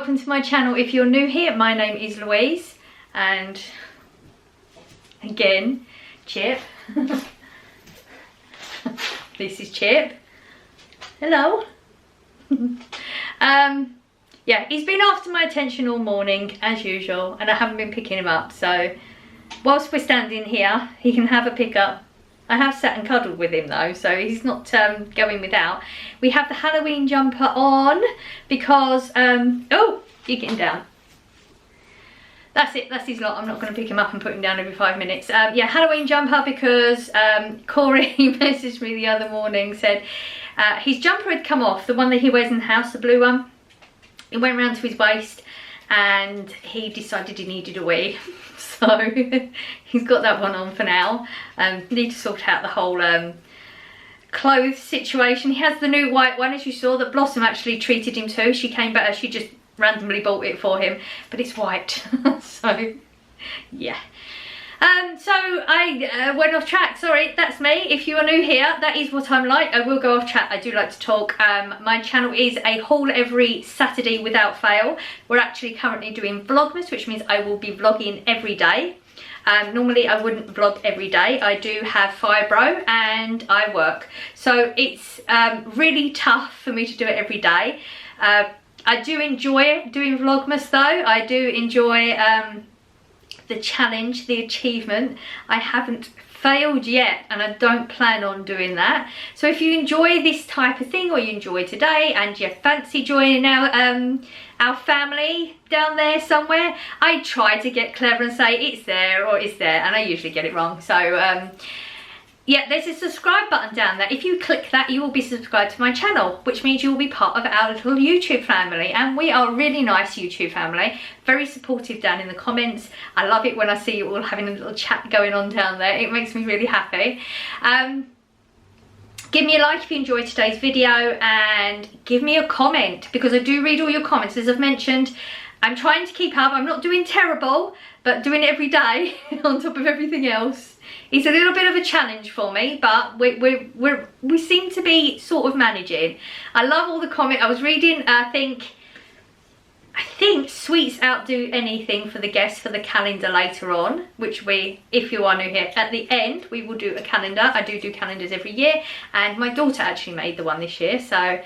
welcome to my channel. If you're new here, my name is Louise, and again, Chip. This is Chip. Hello. Yeah, he's been after my attention all morning as usual, and I haven't been picking him up, so whilst we're standing here he can have a pick up. I have sat and cuddled with him though, so he's not going without. We have the Halloween jumper on because oh, you're getting down. That's it, that's his lot. I'm not going to pick him up and put him down every 5 minutes. Yeah, Halloween jumper because Corey messaged me the other morning, said his jumper had come off, the one that he wears in the house, the blue one. It went round to his waist and he decided he needed a wee. So he's got that one on for now. Need to sort out the whole clothes situation. He has the new white one, as you saw, that Blossom actually treated him to. She came back, she just randomly bought it for him, but it's white. So yeah. So I went off track, sorry, that's me. If you are new here, that is what I'm like. I will go off track, I do like to talk. My channel is a haul every Saturday without fail. We're actually currently doing Vlogmas, which means I will be vlogging every day. Normally I wouldn't vlog every day. I do have fibro and I work. So it's really tough for me to do it every day. I do enjoy doing Vlogmas though. I do enjoy the challenge, the achievement. I haven't failed yet and I don't plan on doing that. So if you enjoy this type of thing, or you enjoy today and you fancy joining our family down there somewhere, I try to get clever and say it's there or it's there, and I usually get it wrong. So yeah, there's a subscribe button down there. If you click that, you will be subscribed to my channel, which means you will be part of our little YouTube family. And we are a really nice YouTube family, very supportive down in the comments. I love it when I see you all having a little chat going on down there. It makes me really happy. Give me a like if you enjoyed today's video, and give me a comment, because I do read all your comments. As I've mentioned, I'm trying to keep up. I'm not doing terrible, but doing it every day on top of everything else, it's a little bit of a challenge for me, but we seem to be sort of managing. I love all the comments. I was reading, I think sweets outdo anything for the guests for the calendar later on, which we, if you are new here, at the end we will do a calendar. I do calendars every year, and my daughter actually made the one this year. So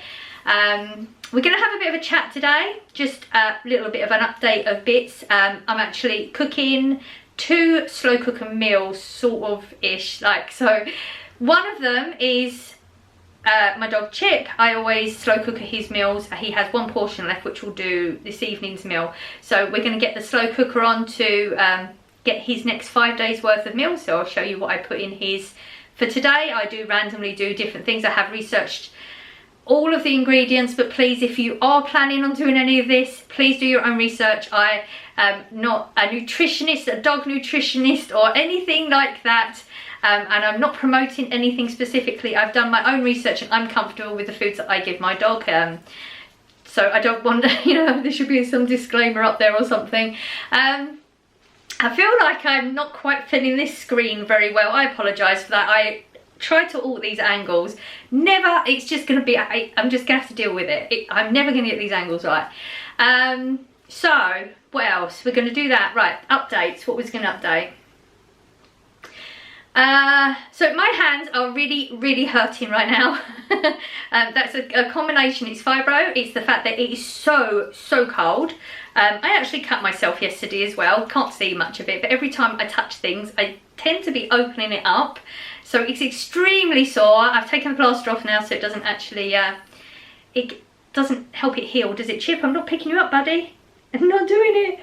we're going to have a bit of a chat today, just a little bit of an update of bits. I'm actually cooking 2 slow cooker meals, sort of ish, like, so one of them is my dog Chip. I always slow cooker his meals. He has 1 portion left, which we'll do this evening's meal. So we're going to get the slow cooker on to get his next 5 days worth of meals. So I'll show you what I put in his for today. I do randomly do different things. I have researched all of the ingredients, but please, if you are planning on doing any of this, please do your own research. I am not a nutritionist, a dog nutritionist or anything like that, and I'm not promoting anything specifically. I've done my own research and I'm comfortable with the foods that I give my dog, so I don't want, you know, there should be some disclaimer up there or something. I feel like I'm not quite filling this screen very well. I apologise for that. I try to alt these angles, never, it's just going to be, I'm just going to have to deal with it. I'm never going to get these angles right. So what else, we're going to do that, right? Updates, what was going to update? So my hands are really hurting right now. That's a combination. It's fibro, it's the fact that it is so cold. I actually cut myself yesterday as well, can't see much of it, but every time I touch things I tend to be opening it up, so it's extremely sore. I've taken the plaster off now, so it doesn't actually it doesn't help it heal, does it, Chip? I'm not picking you up, buddy. I'm not doing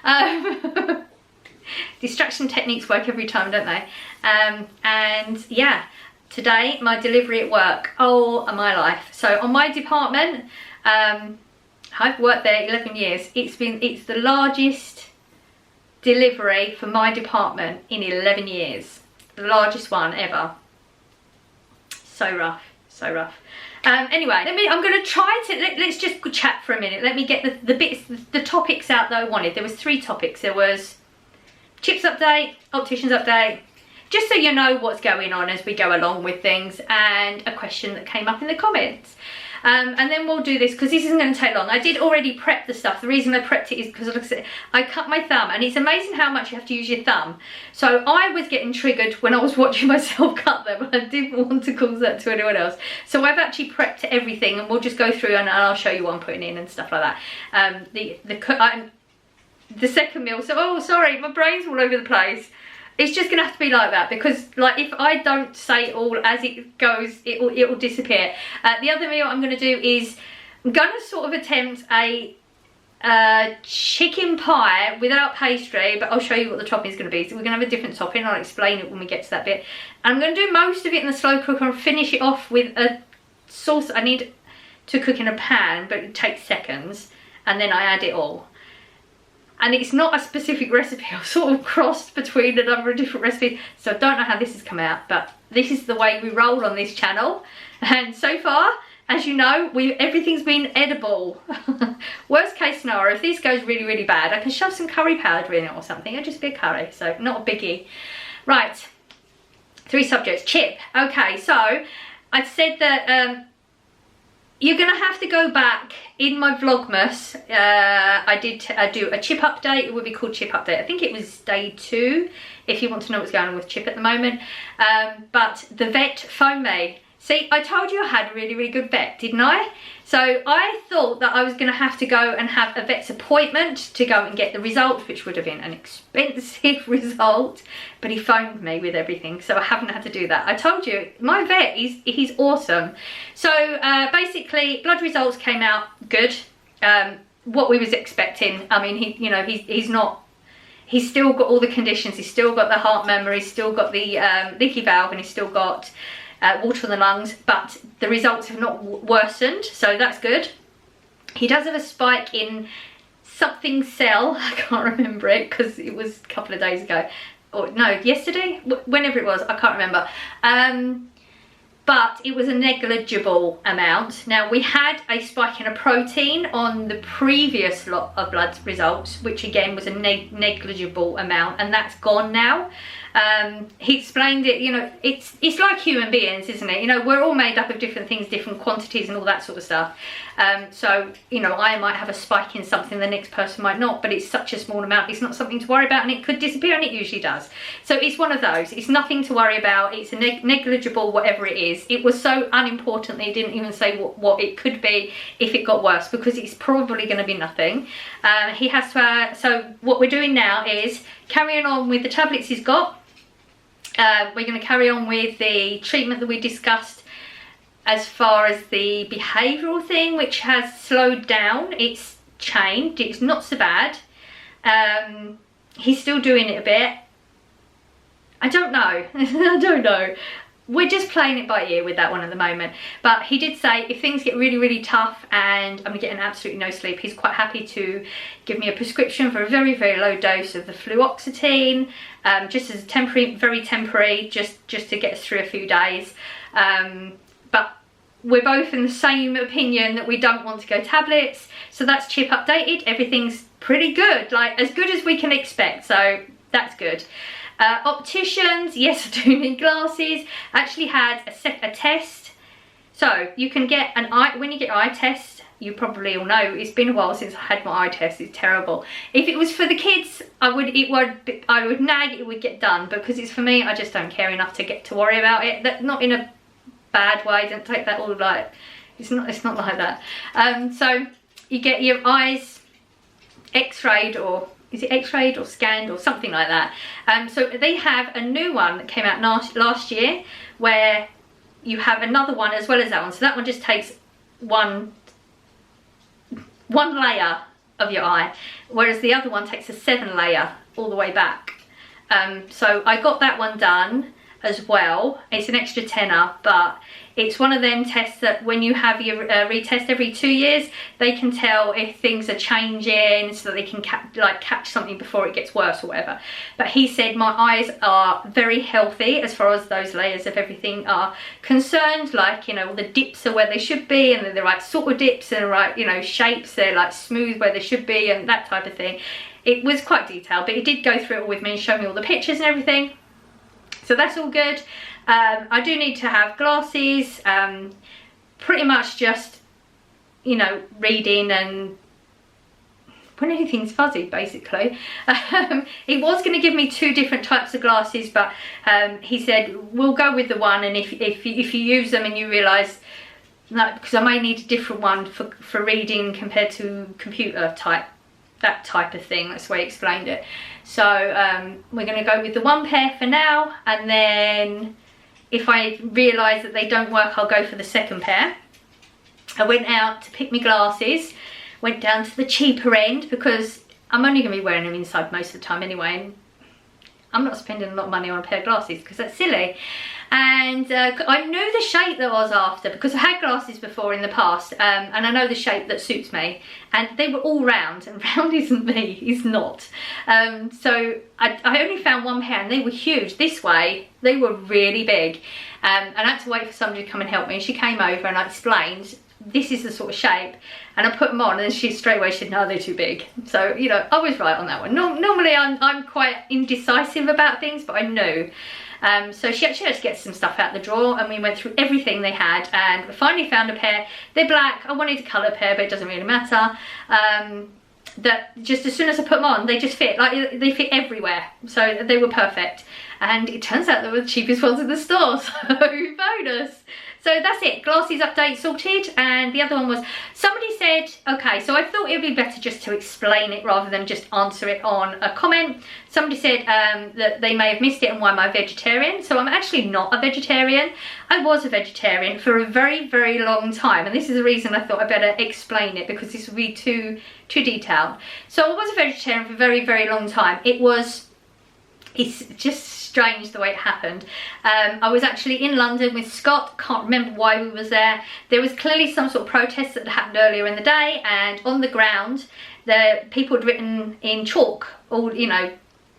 it. Distraction techniques work every time, don't they? And yeah, today my delivery at work, oh my life. So on my department, I've worked there 11 years. It's the largest delivery for my department in 11 years. The largest one ever. So rough, so rough. Anyway, I'm going to try to, let's just chat for a minute. Let me get the bits, the topics out that I wanted. There was 3 topics. There was Chips update, opticians update, just so you know what's going on as we go along with things, and a question that came up in the comments. And then we'll do this because this isn't going to take long. I did already prep the stuff. The reason I prepped it is because I cut my thumb, and it's amazing how much you have to use your thumb. So I was getting triggered when I was watching myself cut them. I didn't want to cause that to anyone else. So I've actually prepped everything, and we'll just go through and I'll show you what I'm putting in and stuff like that. The second meal, so oh sorry, my brain's all over the place. It's just gonna have to be like that, because like if I don't say it all as it goes, it will disappear. The other meal I'm gonna do is I'm gonna sort of attempt a chicken pie without pastry, but I'll show you what the topping is going to be. So we're going to have a different topping. I'll explain it when we get to that bit. And I'm going to do most of it in the slow cooker and finish it off with a sauce I need to cook in a pan, but it takes seconds, and then I add it all. And it's not a specific recipe. I've sort of crossed between a number of different recipes, so I don't know how this has come out, but this is the way we roll on this channel. And so far, as you know, everything's been edible. Worst case scenario, if this goes really, really bad, I can shove some curry powder in it or something. It'll just be a curry, so not a biggie. Right, 3 subjects. Chip. Okay, so I said that you're going to have to go back in my Vlogmas. I did do a chip update. It would be called chip update. I think it was day 2, if you want to know what's going on with chip at the moment. But the vet phoned me. See, I told you I had a really, really good vet, didn't I? So I thought that I was going to have to go and have a vet's appointment to go and get the results, which would have been an expensive result. But he phoned me with everything, so I haven't had to do that. I told you, my vet, he's awesome. So basically, blood results came out good. What we was expecting. I mean, he's still got all the conditions. He's still got the heart murmur. He's still got the leaky valve, and he's still got water in the lungs, but the results have not worsened, so that's good. He does have a spike in something cell. I can't remember it because it was a couple of days ago, or no, yesterday, whenever it was, I can't remember. But it was a negligible amount. Now, we had a spike in a protein on the previous lot of blood results, which again was a negligible amount, and that's gone now. He explained it, you know, it's like human beings, isn't it? You know, we're all made up of different things, different quantities and all that sort of stuff. So, you know, I might have a spike in something, the next person might not, but it's such a small amount, it's not something to worry about, and it could disappear, and it usually does. So it's one of those. It's nothing to worry about. It's a negligible whatever it is. It was so unimportant that he didn't even say what it could be if it got worse, because it's probably going to be nothing. He has to, so what we're doing now is carrying on with the tablets he's got. We're going to carry on with the treatment that we discussed as far as the behavioural thing, which has slowed down. It's changed. It's not so bad. He's still doing it a bit. I don't know. I don't know. We're just playing it by ear with that one at the moment. But he did say if things get really, really tough and I'm getting absolutely no sleep, he's quite happy to give me a prescription for a very, very low dose of the fluoxetine, just as a temporary, very temporary, just to get us through a few days. But we're both in the same opinion that we don't want to go tablets. So that's chip updated. Everything's pretty good, like as good as we can expect. So that's good. Opticians, yes, I do need glasses. Actually had a test. So you can get an eye, when you get eye test, you probably all know, it's been a while since I had my eye test, it's terrible. If it was for the kids, I would nag it would get done, because it's for me, I just don't care enough to worry about it. That, not in a bad way, don't take that all like, it's not like that. So you get your eyes x-rayed, or is it x-rayed or scanned or something like that. So they have a new one that came out last year, where you have another one as well as that one. So that one just takes one layer of your eye, whereas the other one takes a 7 layer all the way back. So I got that one done as well. It's an extra tenner, but it's one of them tests that when you have your retest every 2 years, they can tell if things are changing, so that they can catch something before it gets worse or whatever. But he said my eyes are very healthy as far as those layers of everything are concerned. Like, you know, all the dips are where they should be, and they're the right sort of dips and the right, you know, shapes. They're like smooth where they should be, and that type of thing. It was quite detailed, but he did go through it all with me and show me all the pictures and everything. So that's all good. I do need to have glasses, pretty much just you know, reading and when anything's fuzzy, basically. He was going to give me 2 different types of glasses, but he said we'll go with the one, and if you use them and you realise, like, because I may need a different one for reading compared to computer type, that type of thing. That's the way he explained it. So we're going to go with the 1 pair for now, and then if I realise that they don't work, I'll go for the 2nd pair. I went out to pick my glasses, went down to the cheaper end because I'm only going to be wearing them inside most of the time anyway, and I'm not spending a lot of money on a pair of glasses because that's silly. And I knew the shape that I was after because I had glasses before in the past, and I know the shape that suits me, and they were all round, and round isn't me, it's not. So I only found 1 pair, and they were huge. This way they were really big, and I had to wait for somebody to come and help me, and she came over and I explained this is the sort of shape, and I put them on, and she straight away said no, they're too big. So, you know, I was right on that one. Normally I'm quite indecisive about things, but I knew. So she had to get some stuff out the drawer, and we went through everything they had, and we finally found a pair. They're black. I wanted a colour pair, but it doesn't really matter. That just as soon as I put them on, they just fit, like they fit everywhere, so they were perfect. And it turns out they were the cheapest ones in the store, so bonus. So that's it, glasses update sorted. And the other one was, somebody said, okay, so I thought it would be better just to explain it rather than just answer it on a comment. Somebody said that they may have missed it and why am I vegetarian. So I'm actually not a vegetarian. I was a vegetarian for a very, very long time. And this is the reason I thought I better explain it, because this would be too detailed. So I was a vegetarian for a very, very long time. It's just strange the way it happened. I was actually in London with Scott, can't remember why we was there. There was clearly some sort of protest that happened earlier in the day, and on the ground the people had written in chalk all, you know,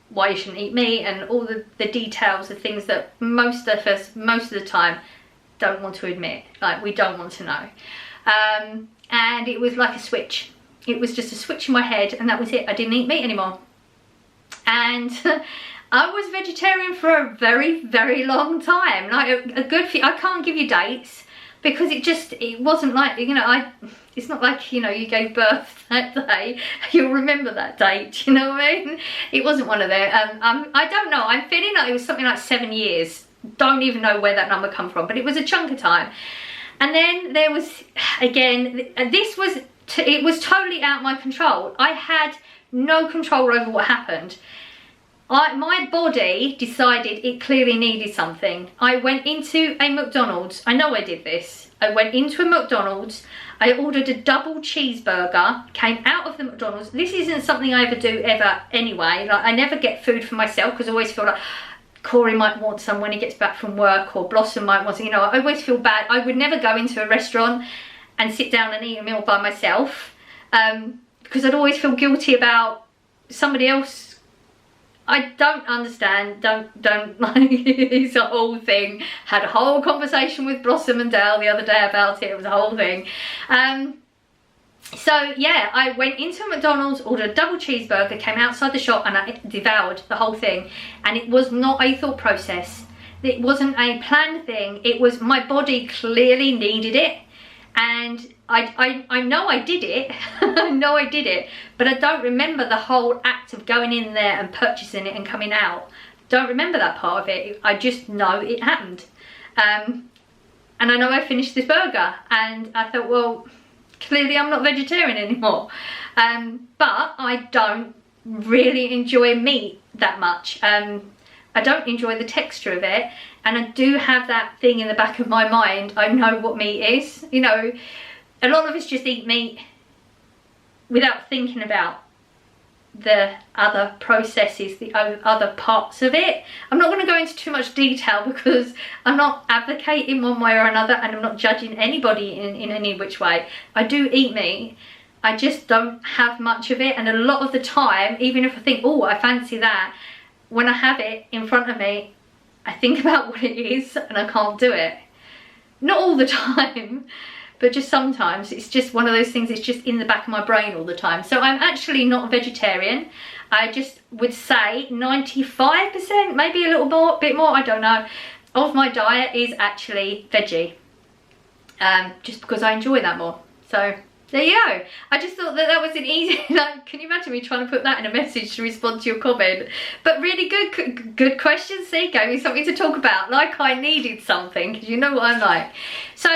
why you shouldn't eat meat and all the details of things that most of us, most of the time, don't want to admit, like we don't want to know. And it was like a switch. It was just a switch in my head, and that was it. I didn't eat meat anymore. And I was vegetarian for a very, very long time. Like a good few, I can't give you dates because it wasn't like, you know, it's not like, you know, you gave birth that day, you'll remember that date, you know what I mean? It wasn't one of them. I don't know, I'm feeling like it was something like 7 years. Don't even know where that number come from, but it was a chunk of time. And then there was, again, it was totally out of my control. I had no control over what happened. My body decided it clearly needed something. I went into a McDonald's. I know I did this. I went into a McDonald's. I ordered a double cheeseburger. Came out of the McDonald's. This isn't something I ever do ever anyway. Like, I never get food for myself because I always feel like Corey might want some when he gets back from work, or Blossom might want some. You know, I always feel bad. I would never go into a restaurant and sit down and eat a meal by myself because I'd always feel guilty about somebody else. I don't understand, don't like, it's a whole thing. Had a whole conversation with Blossom and Dale the other day about it. It was a whole thing. So yeah, I went into a McDonald's, ordered a double cheeseburger, came outside the shop, and I devoured the whole thing. And it was not a thought process. It wasn't a planned thing. It was, my body clearly needed it. And I know I did it. I know I did it, but I don't remember the whole act of going in there and purchasing it and coming out. Don't remember that part of it. I just know it happened. And I know I finished this burger, and I thought, well, clearly I'm not vegetarian anymore. But I don't really enjoy meat that much. I don't enjoy the texture of it, and I do have that thing in the back of my mind. I know what meat is. You know, a lot of us just eat meat without thinking about the other processes, the other parts of it. I'm not going to go into too much detail because I'm not advocating one way or another, and I'm not judging anybody in any which way. I do eat meat. I just don't have much of it, and a lot of the time, even if I think, oh, I fancy that, when I have it in front of me, I think about what it is and I can't do it. Not all the time, but just sometimes. It's just one of those things, it's just in the back of my brain all the time. So I'm actually not a vegetarian. I just would say 95%, maybe a little bit more, I don't know, of my diet is actually veggie. Just because I enjoy that more. So there you go. I just thought that was an easy, like, can you imagine me trying to put that in a message to respond to your comment? But really good questions. See, gave me something to talk about, like I needed something, because you know what I'm like. So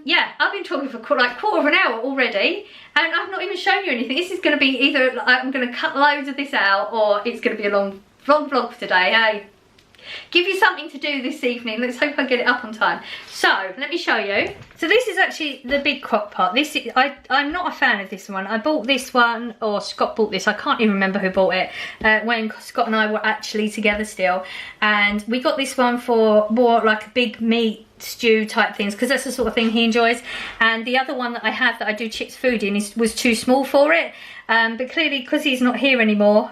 yeah, I've been talking for like quarter of an hour already, and I've not even shown you anything. This is going to be either like, I'm going to cut loads of this out, or it's going to be a long vlog for today. Hey, give you something to do this evening. Let's hope I get it up on time. So let me show you. So this is actually the big crock pot. This is, I'm not a fan of this one. I bought this one, or Scott bought this. I can't even remember who bought it when Scott and I were actually together still. And we got this one for more like a big meat stew type things, because that's the sort of thing he enjoys. And the other one that I have that I do chips food in was too small for it. But clearly, because he's not here anymore,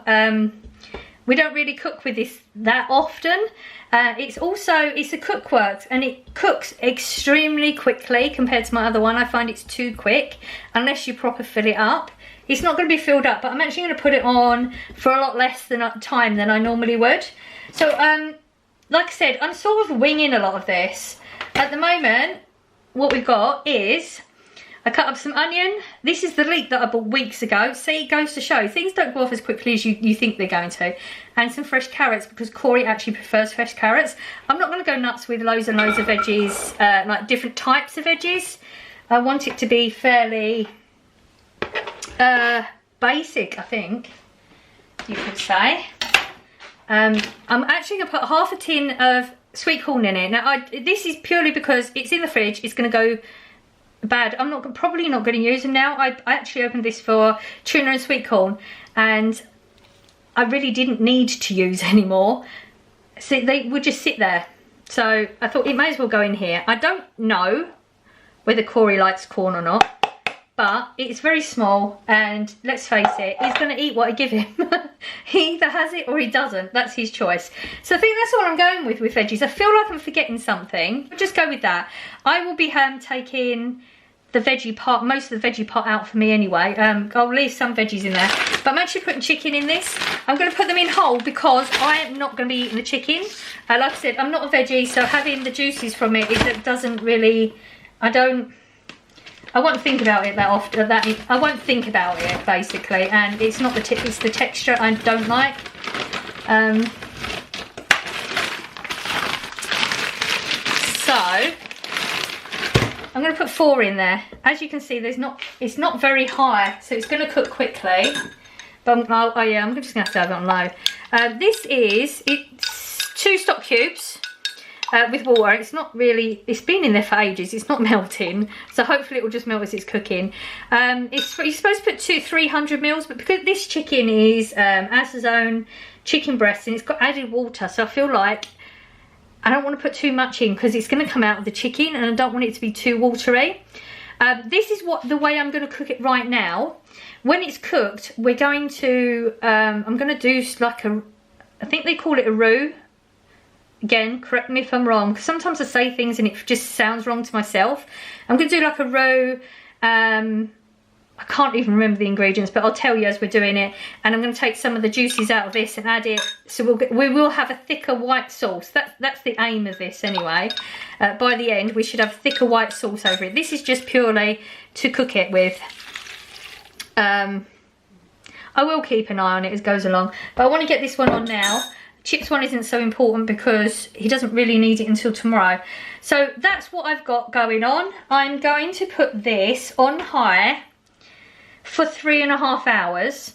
we don't really cook with this that often. It's a Cookworks, and it cooks extremely quickly compared to my other one. I find it's too quick unless you proper fill it up. It's not going to be filled up, but I'm actually going to put it on for a lot less time than I normally would. So like I said, I'm sort of winging a lot of this. At the moment, what we've got is, I cut up some onion. This is the leek that I bought weeks ago. See, it goes to show, things don't go off as quickly as you think they're going to. And some fresh carrots, because Corey actually prefers fresh carrots. I'm not going to go nuts with loads and loads of veggies, like different types of veggies. I want it to be fairly basic, I think you could say. I'm actually going to put half a tin of sweet corn in it. Now, this is purely because it's in the fridge. It's going to go bad. I'm probably not going to use them now. I actually opened this for tuna and sweet corn, and I really didn't need to use anymore. So they would just sit there. So I thought it may as well go in here. I don't know whether Corey likes corn or not, but it's very small, and let's face it, he's going to eat what I give him. He either has it or he doesn't. That's his choice. So I think that's what I'm going with veggies. I feel like I'm forgetting something. I'll just go with that. I will be taking the veggie part, most of the veggie part out for me anyway. I'll leave some veggies in there, but I'm actually putting chicken in this. I'm going to put them in whole because I am not going to be eating the chicken. Like I said, I'm not a veggie, so having the juices from it doesn't really, I won't think about it that often. I won't think about it basically, and it's not it's the texture I don't like. So I'm going to put 4 in there. As you can see, it's not very high, so it's going to cook quickly. But oh yeah, I'm just going to have to have it on low. It's 2 stock cubes. With water. It's not really, it's been in there for ages, it's not melting, so hopefully it will just melt as it's cooking. You're supposed to put 300 mils, but because this chicken is Asda's own chicken breast, and it's got added water, so I feel like I don't want to put too much in because it's going to come out of the chicken, and I don't want it to be too watery. This is the way I'm going to cook it right now. When it's cooked, we're going to I'm going to do like I think they call it a roux. Again, correct me if I'm wrong, because sometimes I say things and it just sounds wrong to myself. I'm going to do like a roux. I can't even remember the ingredients, but I'll tell you as we're doing it. And I'm going to take some of the juices out of this and add it, so we will have a thicker white sauce. That's the aim of this anyway. By the end, we should have thicker white sauce over it. This is just purely to cook it with. I will keep an eye on it as it goes along, but I want to get this one on now. Chips one isn't so important because he doesn't really need it until tomorrow. So that's what I've got going on. I'm going to put this on high for 3.5 hours.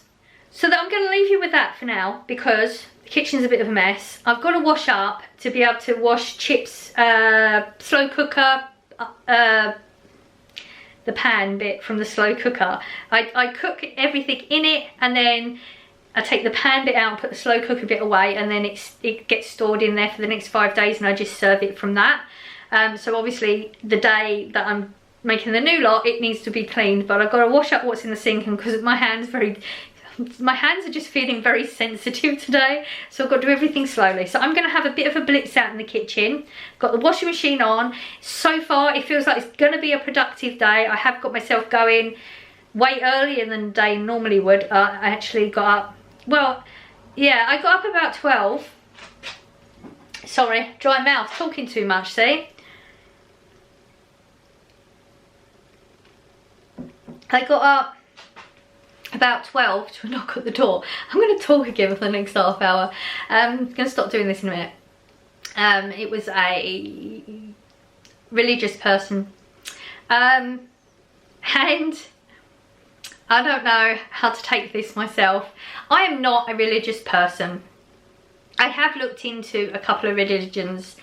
So that I'm going to leave you with that for now, because the kitchen's a bit of a mess. I've got to wash up to be able to wash chips, slow cooker, the pan bit from the slow cooker. I cook everything in it, and then I take the pan bit out and put the slow cooker bit away, and then it gets stored in there for the next 5 days, and I just serve it from that. So obviously the day that I'm making the new lot, it needs to be cleaned, but I've got to wash up what's in the sink, and because my hands are just feeling very sensitive today, so I've got to do everything slowly. So I'm going to have a bit of a blitz out in the kitchen. Got the washing machine on. So far it feels like it's going to be a productive day. I have got myself going way earlier than the day normally would. I actually got up, well, yeah, I got up about 12. Sorry, dry mouth, talking too much, see? I got up about 12 to a knock at the door. I'm going to talk again for the next half hour. I'm going to stop doing this in a minute. It was a religious person. And I don't know how to take this myself. I am not a religious person. I have looked into a couple of religions,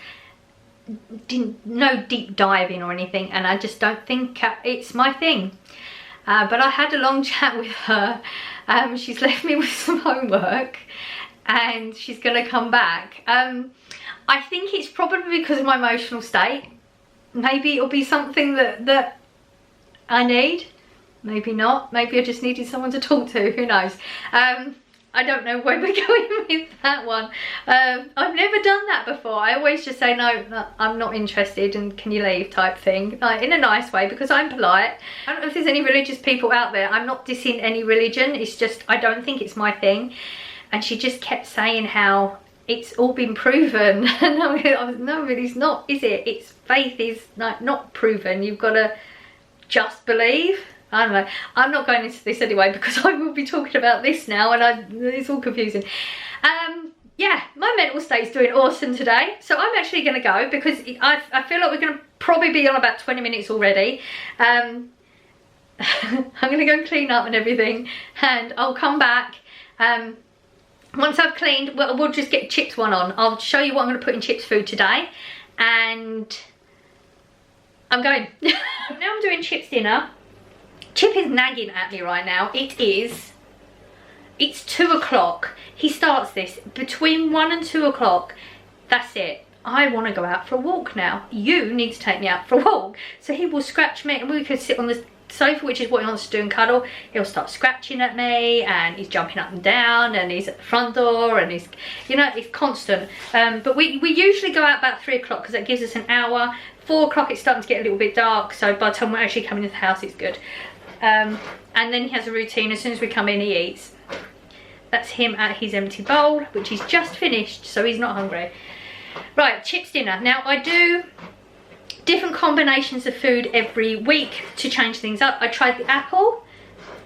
no deep diving or anything, and I just don't think it's my thing. But I had a long chat with her. She's left me with some homework and she's going to come back. I think it's probably because of my emotional state. Maybe it'll be something that I need. Maybe not. Maybe I just needed someone to talk to. Who knows? I don't know where we're going with that one. I've never done that before. I always just say, no, I'm not interested and can you leave type thing. Like, in a nice way, because I'm polite. I don't know if there's any religious people out there. I'm not dissing any religion. It's just, I don't think it's my thing. And she just kept saying how it's all been proven. No, it's not, is it? It's faith is not proven. You've got to just believe. I don't know. I'm not going into this anyway because I will be talking about this now and it's all confusing. Yeah, my mental state's doing awesome today. So I'm actually going to go because I feel like we're going to probably be on about 20 minutes already. I'm going to go and clean up and everything and I'll come back. Once I've cleaned, we'll just get chips one on. I'll show you what I'm going to put in chips food today. And I'm going. Now I'm doing chips dinner. Chip is nagging at me right now. It's 2 o'clock. He starts this between 1 and 2 o'clock. That's it. I want to go out for a walk now. You need to take me out for a walk. So he will scratch me and we could sit on the sofa, which is what he wants to do and cuddle. He'll start scratching at me and he's jumping up and down and he's at the front door and he's, you know, it's constant. But we usually go out about 3 o'clock because that gives us an hour. 4 o'clock it's starting to get a little bit dark, so by the time we're actually coming into the house it's good. And then he has a routine. As soon as we come in he eats. That's him at his empty bowl, which he's just finished, so he's not hungry. Right, chips dinner. Now I do different combinations of food every week to change things up. I tried the apple,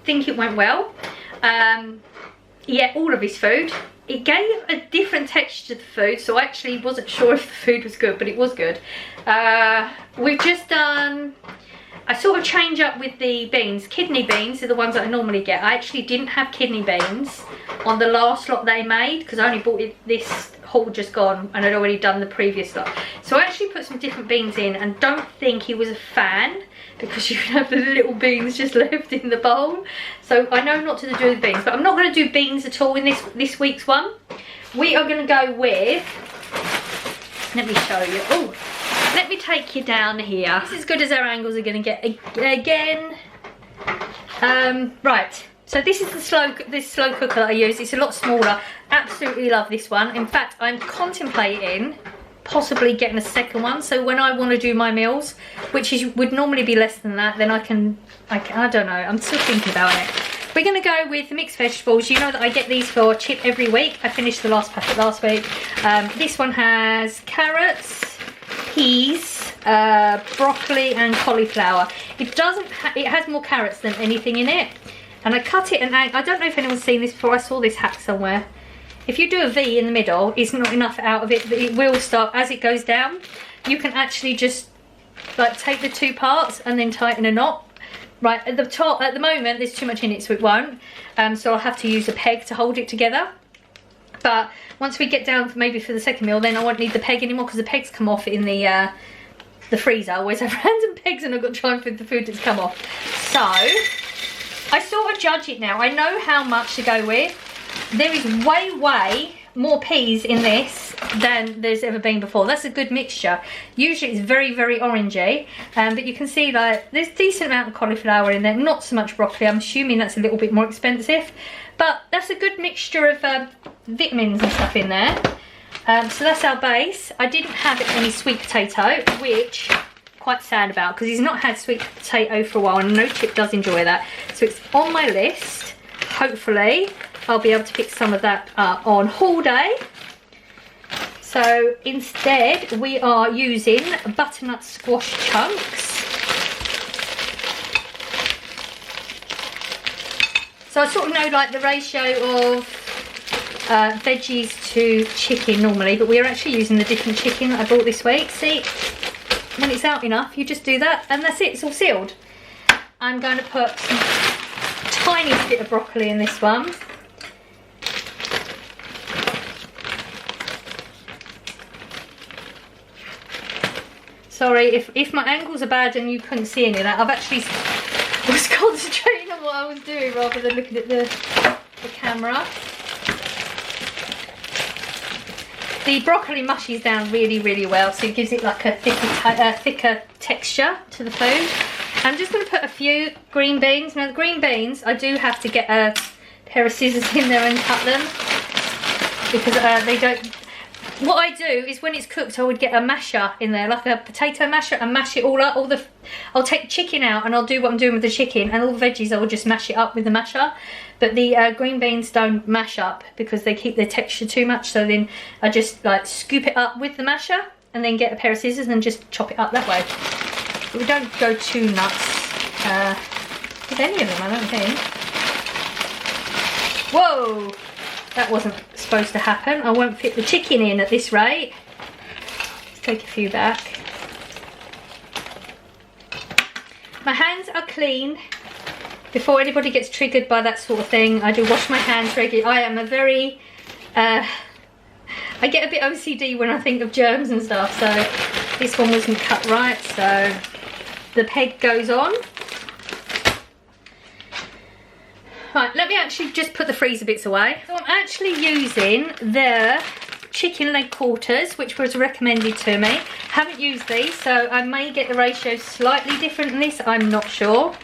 think it went well. Yeah, all of his food. It gave a different texture to the food, so I actually wasn't sure if the food was good, but it was good. We've just done, I sort of change up with the beans. Kidney beans are the ones that I normally get. I actually didn't have kidney beans on the last lot they made because I only bought it this haul just gone and I'd already done the previous lot. So I actually put some different beans in and don't think he was a fan because you can have the little beans just left in the bowl. So I know not to do the beans, but I'm not going to do beans at all in this week's one. We are going to go with, let me show you. Oh, let me take you down here. This is as good as our angles are going to get again. Right. So this is the slow cooker that I use. It's a lot smaller. Absolutely love this one. In fact, I'm contemplating possibly getting a second one. So when I want to do my meals, which would normally be less than that, then I don't know. I'm still thinking about it. We're going to go with the mixed vegetables. You know that I get these for chip every week. I finished the last packet last week. This one has carrots, peas, broccoli and cauliflower. It has more carrots than anything in it. And I cut it and I don't know if anyone's seen this before. I saw this hack somewhere. If you do a V in the middle, it's not enough out of it, but it will start as it goes down. You can actually just like take the 2 parts and then tighten a knot. Right at the top, at the moment, there's too much in it, so it won't. So I'll have to use a peg to hold it together. But once we get down, maybe for the second meal, then I won't need the peg anymore because the pegs come off in the freezer. I always have random pegs and I've got to try and fit the food that's come off. So I sort of judge it now. I know how much to go with. There is way more peas in this than there's ever been before. That's a good mixture. Usually it's very orangey, but you can see like there's a decent amount of cauliflower in there, not so much broccoli. I'm assuming that's a little bit more expensive, but that's a good mixture of vitamins and stuff in there. So that's our base. I didn't have any sweet potato, which I'm quite sad about because he's not had sweet potato for a while and I know Chip does enjoy that. So it's on my list. Hopefully I'll be able to pick some of that on haul day. So instead we are using butternut squash chunks. So I sort of know like the ratio of veggies to chicken normally, but we're actually using the different chicken that I bought this week. See, when it's out enough, you just do that and that's it, it's all sealed. I'm going to put some tiny bit of broccoli in this one. Sorry if my angles are bad and you couldn't see any of that. I've actually was concentrating on what I was doing rather than looking at the camera. The broccoli mushes down really, really well, so it gives it like a thicker texture to the food. I'm just going to put a few green beans. Now the green beans, I do have to get a pair of scissors in there and cut them because they don't. What I do is when it's cooked, I would get a masher in there, like a potato masher, and mash it all up. I'll take the chicken out and I'll do what I'm doing with the chicken, and all the veggies I will just mash it up with the masher. But the green beans don't mash up because they keep their texture too much. So then I just like scoop it up with the masher and then get a pair of scissors and just chop it up that way. But we don't go too nuts with any of them, I don't think. Whoa! That wasn't supposed to happen. I won't fit the chicken in at this rate. Let's take a few back. My hands are clean. Before anybody gets triggered by that sort of thing, I do wash my hands regularly. I am a very... I get a bit OCD when I think of germs and stuff, so this one wasn't cut right, so the peg goes on. Right, let me actually just put the freezer bits away. So I'm actually using their chicken leg quarters, which was recommended to me. Haven't used these, so I may get the ratio slightly different than this, I'm not sure.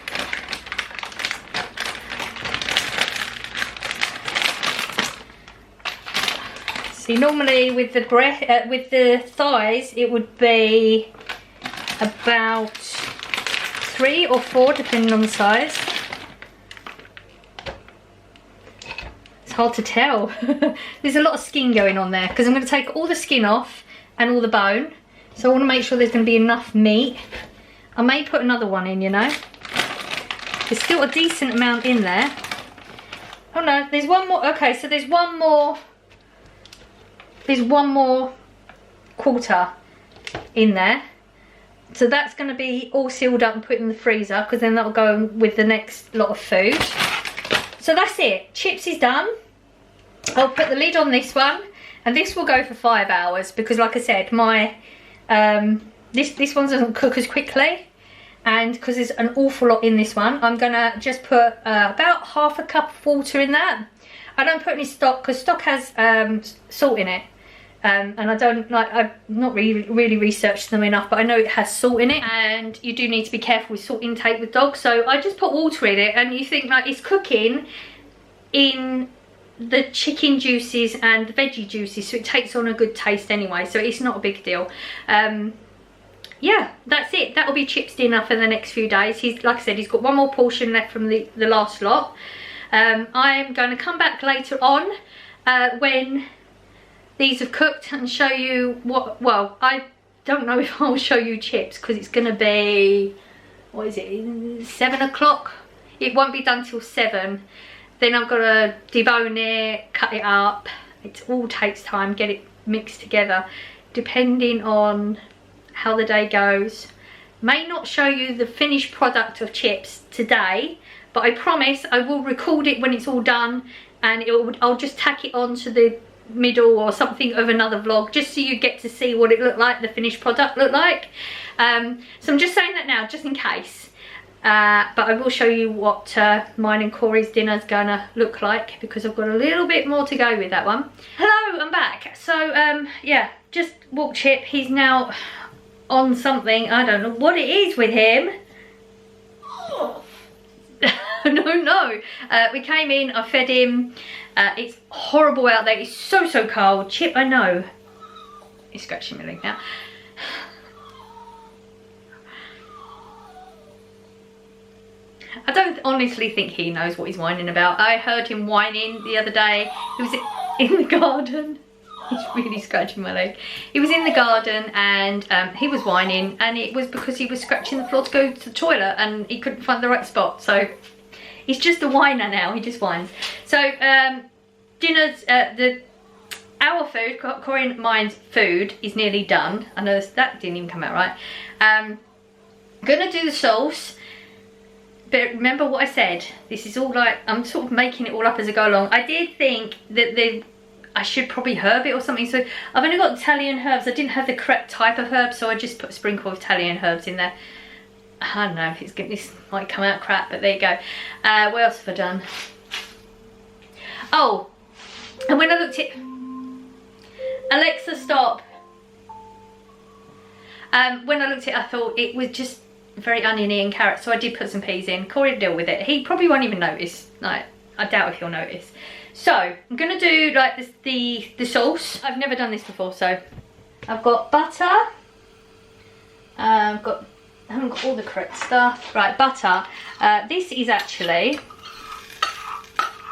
See, normally with the thighs, it would be about 3 or 4, depending on the size. Hard to tell. There's a lot of skin going on there because I'm going to take all the skin off and all the bone, so I want to make sure there's going to be enough meat. I may put another one in, you know. There's still a decent amount in there. Oh no, there's one more. Okay, so there's one more quarter in there, so that's going to be all sealed up and put in the freezer because then that'll go with the next lot of food. So that's it, chips is done. I'll put the lid on this one, and this will go for 5 hours because, like I said, my this one doesn't cook as quickly, and because there's an awful lot in this one, I'm gonna just put about half a cup of water in that. I don't put any stock because stock has salt in it, and I don't like. I've not really researched them enough, but I know it has salt in it, and you do need to be careful with salt intake with dogs. So I just put water in it, and you think like it's cooking in the chicken juices and the veggie juices, so it takes on a good taste anyway, so it's not a big deal. Yeah, that's it. That'll be Chip's dinner for the next few days. He's, like I said, he's got one more portion left from the last lot. I'm going to come back later on when these have cooked and show you what, well, I don't know if I'll show you Chips because it's going to be, what is it, 7 o'clock? It won't be done till 7. Then I've got to debone it, cut it up. It all takes time, get it mixed together. Depending on how the day goes. May not show you the finished product of Chips today, but I promise I will record it when it's all done, and I'll just tack it on to the middle or something of another vlog, just so you get to see what it looked like, the finished product looked like. So I'm just saying that now, just in case. But I will show you what mine and Corey's dinner is gonna look like, because I've got a little bit more to go with that one. Hello, I'm back. So yeah, just walked Chip. He's now on something. I don't know what it is with him. Oh. No. We came in, I fed him. It's horrible out there. It's so cold. Chip, I know. He's scratching my leg now. I don't honestly think he knows what he's whining about. I heard him whining the other day. He was in the garden. He's really scratching my leg. He was in the garden and he was whining, and it was because he was scratching the floor to go to the toilet and he couldn't find the right spot. So He's just a whiner now, he just whines. So, dinner's, our food, Corey and mine's food is nearly done. I know that didn't even come out right. I'm gonna do the sauce. But remember what I said, this is all like, I'm sort of making it all up as I go along. I did think that I should probably herb it or something. So I've only got Italian herbs. I didn't have the correct type of herbs, so I just put a sprinkle of Italian herbs in there. I don't know if this might come out crap, but there you go. What else have I done? Oh, and when I looked at... Alexa, stop. When I looked at it, I thought it was just very oniony and carrot, so I did put some peas in. Corey will deal with it. He probably won't even notice. Like, I doubt if he'll notice. So I'm gonna do like this, the sauce. I've never done this before, so I've got butter. I haven't got all the correct stuff. Right, butter. This is actually,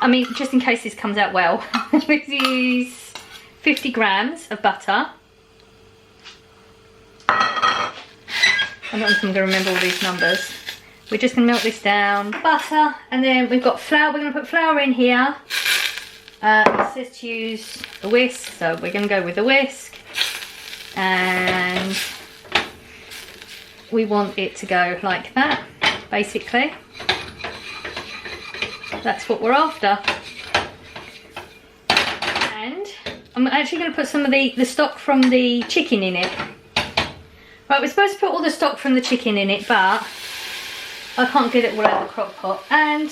I mean, just in case this comes out well, this is 50 grams of butter. I don't know if I'm going to remember all these numbers. We're just going to melt this down. Butter, and then we've got flour. We're going to put flour in here. It says to use a whisk, so we're going to go with a whisk. And we want it to go like that, basically. That's what we're after. And I'm actually going to put some of the stock from the chicken in it. Right, we're supposed to put all the stock from the chicken in it, but I can't get it all out of the crock pot. And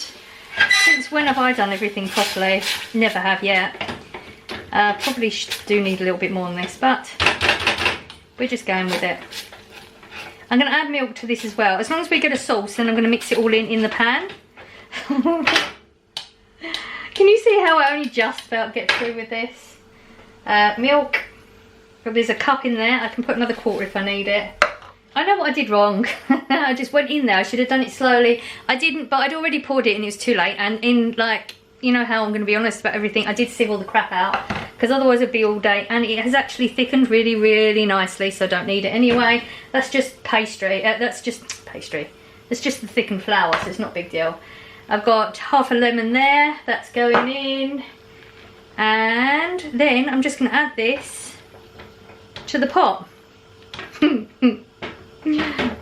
since when have I done everything properly? Never have yet. Probably do need a little bit more than this, but we're just going with it. I'm going to add milk to this as well. As long as we get a sauce, then I'm going to mix it all in the pan. Can you see how I only just about get through with this? Milk. There's a cup in there. I can put another quarter if I need it. I know what I did wrong. I just went in there. I should have done it slowly. I didn't, but I'd already poured it and it was too late. And in, like, you know how I'm going to be honest about everything, I did sieve all the crap out, because otherwise it'd be all day. And it has actually thickened really, really nicely, so I don't need it anyway. That's just pastry. That's just pastry. It's just the thickened flour, so it's not a big deal. I've got half a lemon there. That's going in. And then I'm just going to add this to the pot.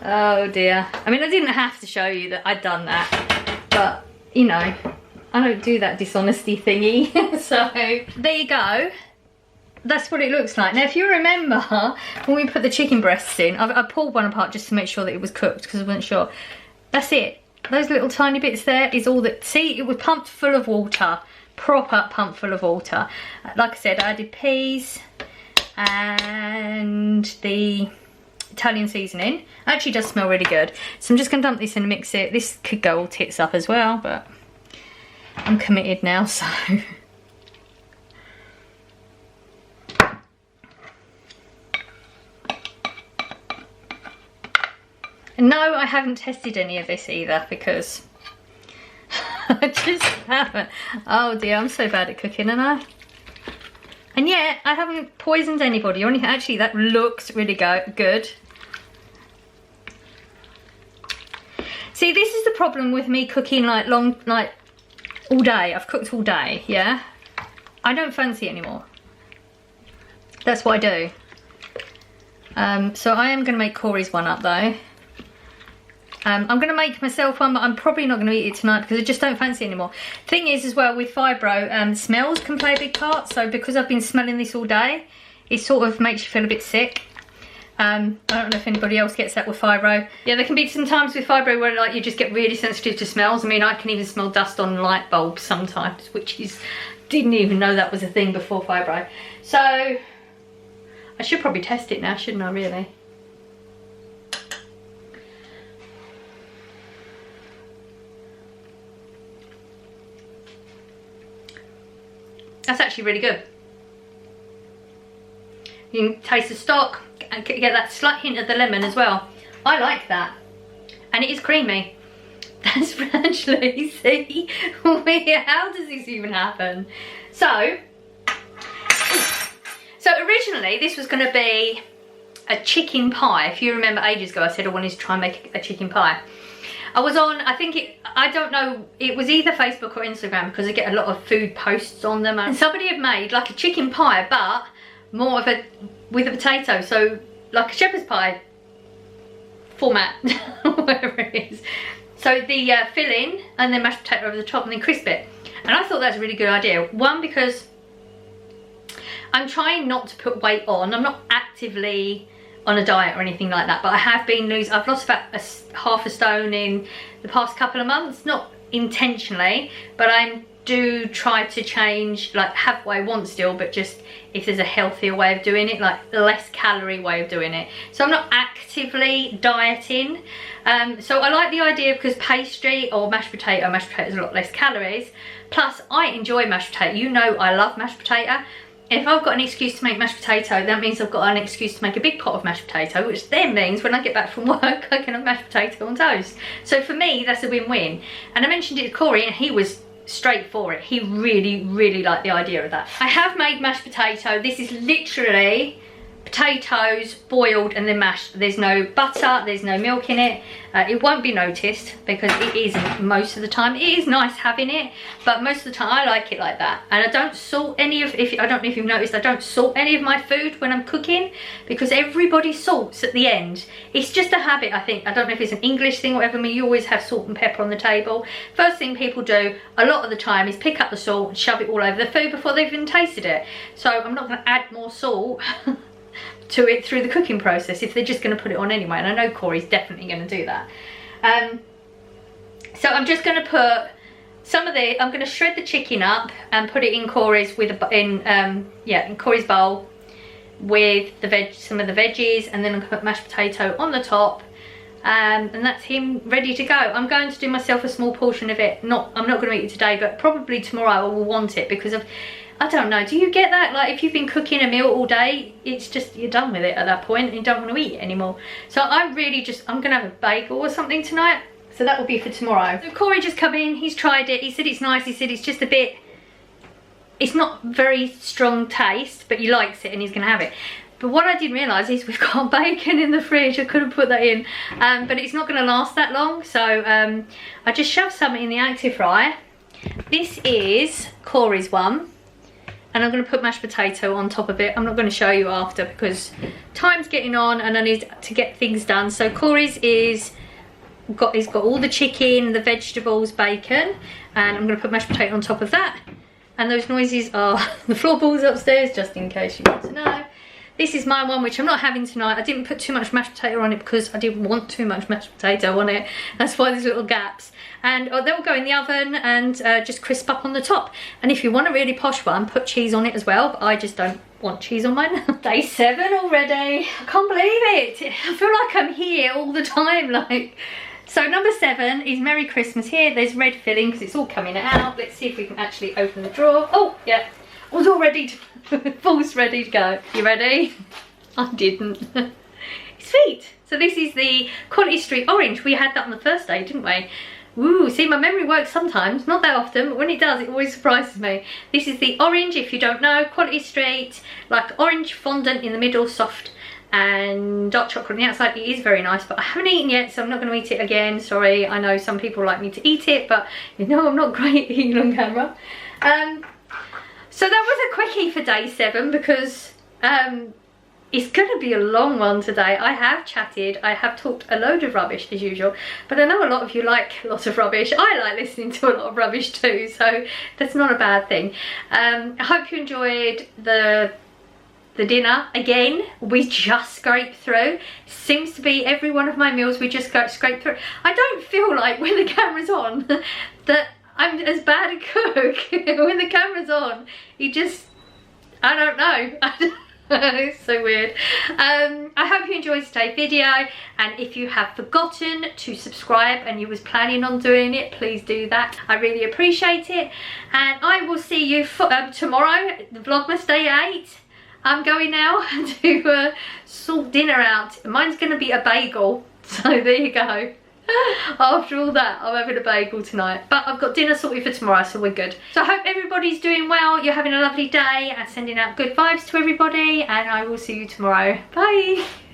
Oh dear. I mean, I didn't have to show you that I'd done that, but you know, I don't do that dishonesty thingy. So there you go. That's what it looks like. Now if you remember when we put the chicken breasts in, I pulled one apart just to make sure that it was cooked, because I wasn't sure. That's it. Those little tiny bits there is all that. See, it was pumped full of water. Proper pump full of water. Like I said, I added peas and the Italian seasoning. Actually does smell really good. So I'm just going to dump this in and mix it. This could go all tits up as well, but I'm committed now, so. And no, I haven't tested any of this either, because I just haven't. Oh dear, I'm so bad at cooking, aren't I? And yet, I haven't poisoned anybody or anything. Actually, that looks really good. See, this is the problem with me cooking like all day. I've cooked all day, yeah? I don't fancy it anymore. That's what I do. So I am going to make Corey's one up though. I'm going to make myself one, but I'm probably not going to eat it tonight because I just don't fancy it anymore. Thing is as well, with fibro, smells can play a big part. So because I've been smelling this all day, it sort of makes you feel a bit sick. I don't know if anybody else gets that with fibro. Yeah, there can be some times with fibro where like you just get really sensitive to smells. I mean, I can even smell dust on light bulbs sometimes, which is, didn't even know that was a thing before fibro. So I should probably test it now, shouldn't I, really? That's actually really good. You can taste the stock and get that slight hint of the lemon as well. I like that. And it is creamy. That's actually, see? How does this even happen? So originally this was going to be a chicken pie. If you remember ages ago, I said I wanted to try and make a chicken pie. I was on, I don't know, it was either Facebook or Instagram, because I get a lot of food posts on them, and somebody had made like a chicken pie, but more of a, with a potato, so like a shepherd's pie format, whatever it is. So the filling and then mashed potato over the top and then crisp it. And I thought that's a really good idea. One, because I'm trying not to put weight on. I'm not actively on a diet or anything like that, but I have been losing, I've lost about half a stone in the past couple of months, not intentionally, but I do try to change, like have what I want still, but just if there's a healthier way of doing it, like less calorie way of doing it. So I'm not actively dieting. So I like the idea, because pastry or mashed potato is a lot less calories. Plus I enjoy mashed potato. You know I love mashed potato. If I've got an excuse to make mashed potato, that means I've got an excuse to make a big pot of mashed potato, which then means when I get back from work, I can have mashed potato on toast. So for me, that's a win-win. And I mentioned it to Corey, and he was straight for it. He really liked the idea of that. I have made mashed potato. This is literally potatoes boiled and then mashed. There's no butter, there's no milk in it. It won't be noticed because it isn't most of the time. It is nice having it, but most of the time I like it like that. And I don't salt any of, I don't know if you've noticed, I don't salt any of my food when I'm cooking, because everybody salts at the end. It's just a habit, I think. I don't know if it's an English thing or whatever. I mean, you always have salt and pepper on the table. First thing people do a lot of the time is pick up the salt and shove it all over the food before they've even tasted it. So I'm not going to add more salt to it through the cooking process if they're just going to put it on anyway, and I know Corey's definitely going to do that. So I'm just going to put some of the, I'm going to shred the chicken up and put it in Corey's in Corey's bowl with the some of the veggies, and then I'm going to put mashed potato on the top, and that's him ready to go. I'm going to do myself a small portion of it. I'm not going to eat it today, but probably tomorrow I will want it, because of, I don't know, do you get that? Like if you've been cooking a meal all day, it's just, you're done with it at that point and you don't want to eat it anymore. So I'm really just, I'm gonna have a bagel or something tonight. So that will be for tomorrow. So Corey just come in, he's tried it, he said it's nice, he said it's just a bit, it's not very strong taste, but he likes it and he's gonna have it. But what I didn't realise is we've got bacon in the fridge. I couldn't put that in, but it's not gonna last that long. So I just shoved some in the active fryer. This is Corey's one. And I'm going to put mashed potato on top of it. I'm not going to show you after because time's getting on and I need to get things done. So Corey's he's got all the chicken, the vegetables, bacon, and I'm going to put mashed potato on top of that. And those noises are the floorboards upstairs, just in case you want to know. This is my one, which I'm not having tonight. I didn't put too much mashed potato on it because I didn't want too much mashed potato on it. That's why there's little gaps. And they'll go in the oven and just crisp up on the top. And if you want a really posh one, put cheese on it as well. But I just don't want cheese on mine. Day 7 already. I can't believe it. I feel like I'm here all the time. Like, so number 7 is Merry Christmas here. There's red filling because it's all coming out. Let's see if we can actually open the drawer. Oh, yeah. I was all ready to, full's ready to go. You ready? I didn't. Sweet. So this is the Quality Street Orange. We had that on the first day, didn't we? Ooh, see, my memory works sometimes, not that often, but when it does, it always surprises me. This is the orange, if you don't know, Quality Street, like orange fondant in the middle, soft, and dark chocolate on the outside. It is very nice, but I haven't eaten yet, so I'm not going to eat it again. Sorry, I know some people like me to eat it, but you know I'm not great at eating on camera. So that was a quickie for day 7 because it's going to be a long one today. I have chatted, I have talked a load of rubbish as usual, but I know a lot of you like lots of rubbish. I like listening to a lot of rubbish too, so that's not a bad thing. I hope you enjoyed the dinner. Again, we just scraped through. Seems to be every one of my meals we just scrape through. I don't feel like when the camera's on that I'm as bad a cook. When the camera's on, you just, I don't know. It's so weird. I hope you enjoyed today's video, and if you have forgotten to subscribe and you was planning on doing it, please do that. I really appreciate it, and I will see you tomorrow, the Vlogmas day 8. I'm going now to sort dinner out. Mine's going to be a bagel, so there you go. After all that, I'm having a bagel tonight, but I've got dinner sorted for tomorrow, so we're good. So I hope everybody's doing well, you're having a lovely day, and sending out good vibes to everybody, and I will see you tomorrow. Bye.